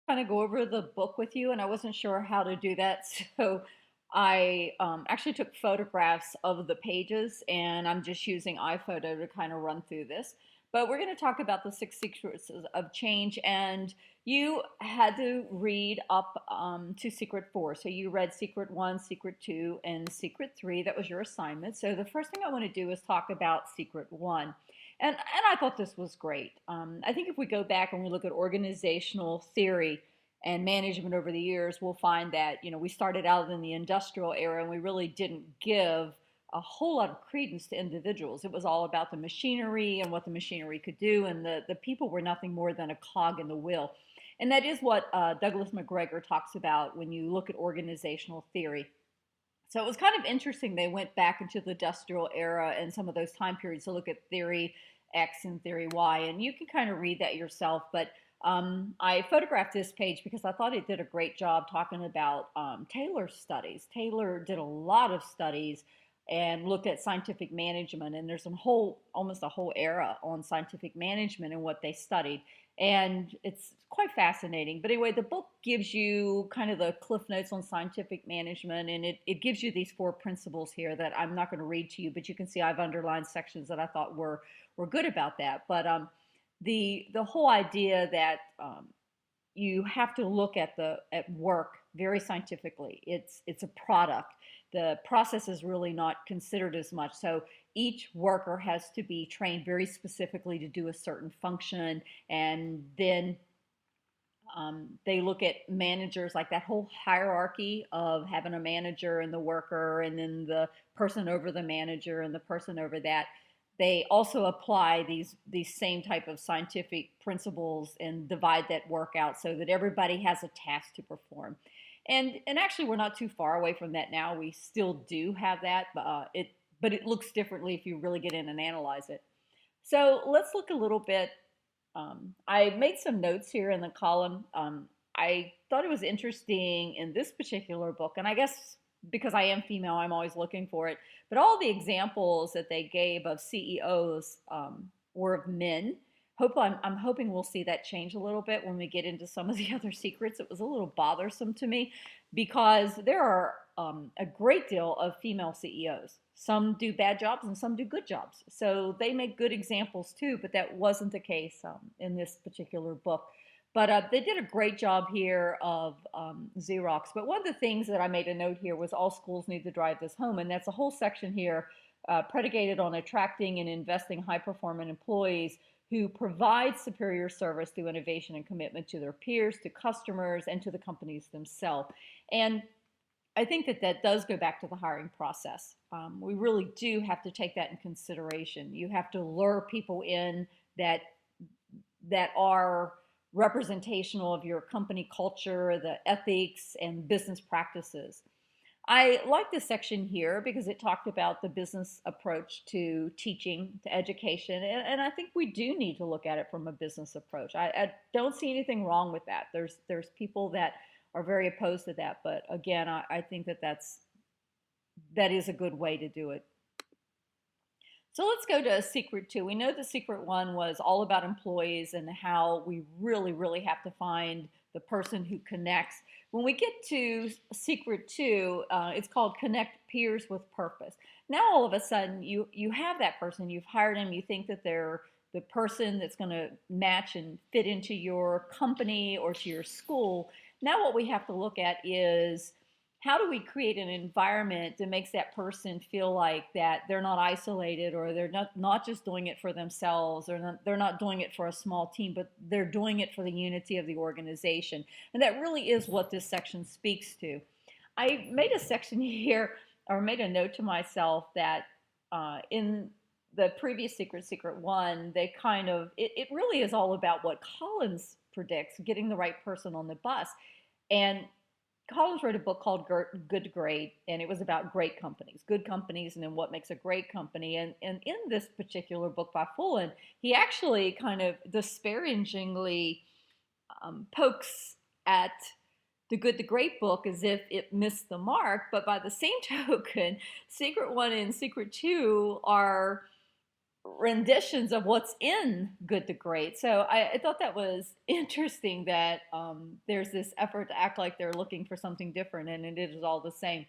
Kind of go over the book with you, and I wasn't sure how to do that. So I actually took photographs of the pages, and I'm just using iPhoto to kind of run through this. But we're going to talk about the six secrets of change, and you had to read up to Secret 4. So you read Secret 1, Secret 2, and Secret 3. That was your assignment. So the first thing I want to do is talk about Secret 1. And I thought this was great. I think if we go back and we look at organizational theory and management over the years, we'll find that we started out in the industrial era and we really didn't give a whole lot of credence to individuals. It was all about the machinery and what the machinery could do, and the people were nothing more than a cog in the wheel. And that is what Douglas McGregor talks about when you look at organizational theory. So it was kind of interesting. They went back into the industrial era and some of those time periods to look at theory X and theory Y, and you can kind of read that yourself. But I photographed this page because I thought it did a great job talking about Taylor's studies. Taylor did a lot of studies and looked at scientific management, and there's almost a whole era on scientific management and what they studied, and it's quite fascinating. But anyway, the book gives you kind of the cliff notes on scientific management, and it gives you these four principles here that I'm not going to read to you, but you can see I've underlined sections that I thought were good about that. But the whole idea that you have to look at work very scientifically. It's a product. The process is really not considered as much. So each worker has to be trained very specifically to do a certain function, and then they look at managers, like that whole hierarchy of having a manager and the worker, and then the person over the manager and the person over that. They also apply these same type of scientific principles and divide that work out so that everybody has a task to perform. And actually, we're not too far away from that now. We still do have that, but it looks differently if you really get in and analyze it. So let's look a little bit. I made some notes here in the column. I thought it was interesting in this particular book, and I guess because I am female, I'm always looking for it. But all the examples that they gave of CEOs were of men. I'm hoping we'll see that change a little bit when we get into some of the other secrets. It was a little bothersome to me because there are a great deal of female CEOs. Some do bad jobs and some do good jobs. So they make good examples too, but that wasn't the case in this particular book. But they did a great job here of Xerox. But one of the things that I made a note here was all schools need to drive this home. And that's a whole section here predicated on attracting and investing high-performing employees who provide superior service through innovation and commitment to their peers, to customers, and to the companies themselves. And I think that does go back to the hiring process. We really do have to take that in consideration. You have to lure people in that are representational of your company culture, the ethics, and business practices. I like this section here because it talked about the business approach to teaching, to education, and I think we do need to look at it from a business approach. I don't see anything wrong with that. There's people that are very opposed to that, but again, I think that is a good way to do it. So let's go to secret two. We know the secret one was all about employees and how we really, really have to find the person who connects. When we get to secret two, it's called connect peers with purpose. Now all of a sudden you have that person, you've hired them, you think that they're the person that's going to match and fit into your company or to your school. Now what we have to look at is how do we create an environment that makes that person feel like that they're not isolated, or they're not just doing it for themselves, or they're not doing it for a small team, but they're doing it for the unity of the organization. And that really is what this section speaks to. I made a section here, or made a note to myself that in the previous secret one, they kind of, it really is all about what Collins predicts, getting the right person on the bus. And Collins wrote a book called Good to Great, and it was about great companies, good companies, and then what makes a great company. And in this particular book by Fullen, he actually kind of disparagingly pokes at the Good to Great book as if it missed the mark. But by the same token, Secret 1 and Secret 2 are renditions of what's in Good to Great. So I thought that was interesting that there's this effort to act like they're looking for something different, and it is all the same.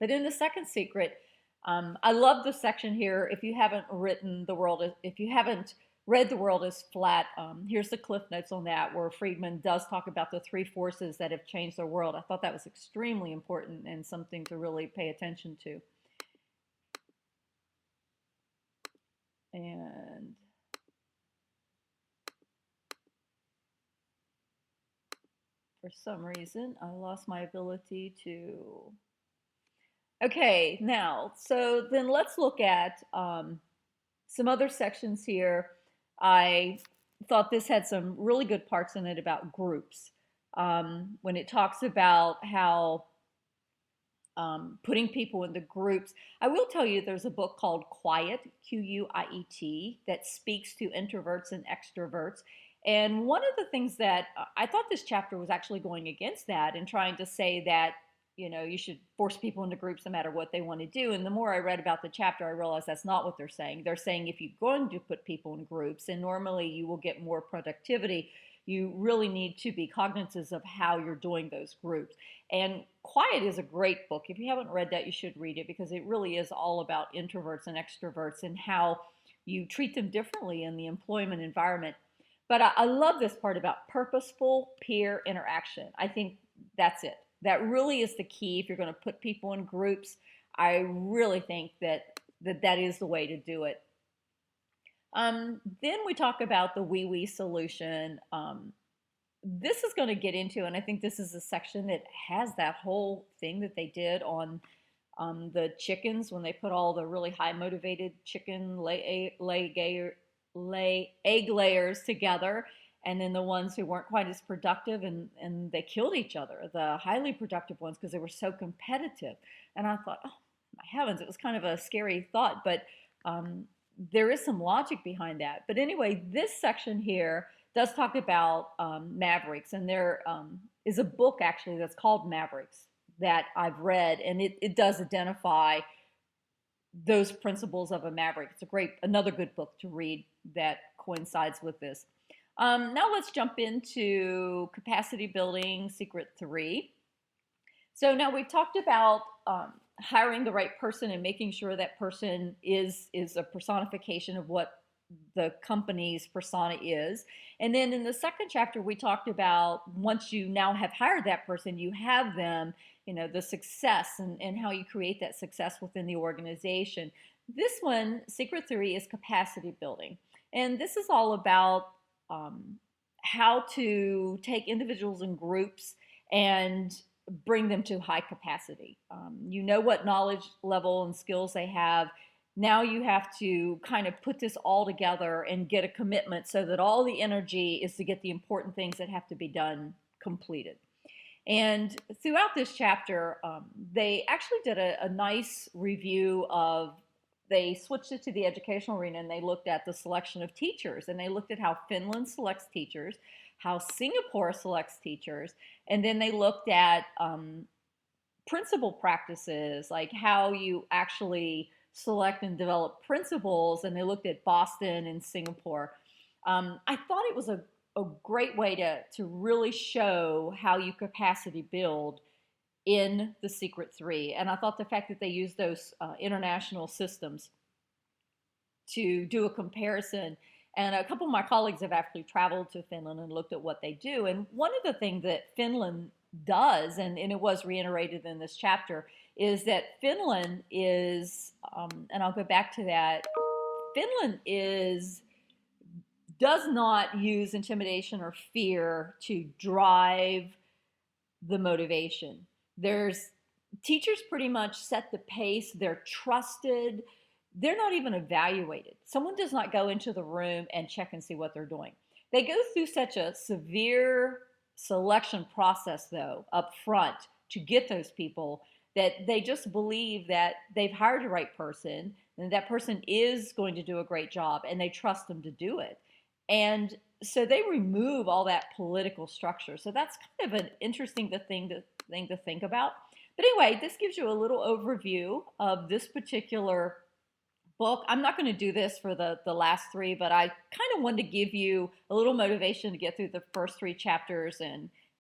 But in the second secret, I love the section here. If you haven't written The World, if you haven't read The World is Flat, here's the cliff notes on that, where Friedman does talk about the three forces that have changed the world. I thought that was extremely important and something to really pay attention to. And for some reason, I lost my ability to. Okay, now, so then let's look at some other sections here. I thought this had some really good parts in it about groups. When it talks about how putting people into groups. I will tell you there's a book called Quiet, Quiet, that speaks to introverts and extroverts. And one of the things that I thought this chapter was actually going against that and trying to say that, you know, you should force people into groups no matter what they want to do. And the more I read about the chapter, I realized that's not what they're saying. They're saying if you're going to put people in groups, and normally you will get more productivity, you really need to be cognizant of how you're doing those groups. And Quiet is a great book. If you haven't read that, you should read it because it really is all about introverts and extroverts and how you treat them differently in the employment environment. But I love this part about purposeful peer interaction. I think that's it. That really is the key if you're going to put people in groups. I really think that is the way to do it. Then we talk about the wee solution. This is going to get into, and I think this is a section that has that whole thing that they did on the chickens when they put all the really high motivated chicken egg layers together, and then the ones who weren't quite as productive, and they killed each other, the highly productive ones, because they were so competitive. And I thought, oh my heavens, it was kind of a scary thought, but there is some logic behind that. But anyway, this section here does talk about Mavericks, and there is a book actually that's called Mavericks that I've read, and it does identify those principles of a maverick. It's another good book to read that coincides with this. Now let's jump into capacity building, secret 3. So now we've talked about hiring the right person and making sure that person is a personification of what the company's persona is. And then in the second chapter, we talked about once you now have hired that person, you have them, you know, the success and how you create that success within the organization. This one, secret 3, is capacity building. And this is all about how to take individuals and groups and bring them to high capacity. You know what knowledge level and skills they have. Now you have to kind of put this all together and get a commitment so that all the energy is to get the important things that have to be done completed. And throughout this chapter, they actually did a nice review of, they switched it to the educational arena and they looked at the selection of teachers, and they looked at how Finland selects teachers, how Singapore selects teachers, and then they looked at principal practices, like how you actually select and develop principals, and they looked at Boston and Singapore. I thought it was a great way to really show how you capacity build in the secret 3. And I thought the fact that they used those international systems to do a comparison, and a couple of my colleagues have actually traveled to Finland and looked at what they do. And one of the things that Finland does, and it was reiterated in this chapter, is that Finland is, and I'll go back to that, Finland does not use intimidation or fear to drive the motivation. Teachers pretty much set the pace, they're trusted, they're not even evaluated. Someone does not go into the room and check and see what they're doing. They go through such a severe selection process, though, up front to get those people, that they just believe that they've hired the right person and that person is going to do a great job, and they trust them to do it. And so they remove all that political structure. So that's kind of an interesting thing to think about. But anyway, this gives you a little overview of this particular book. I'm not going to do this for the last three, but I kind of wanted to give you a little motivation to get through the first three chapters and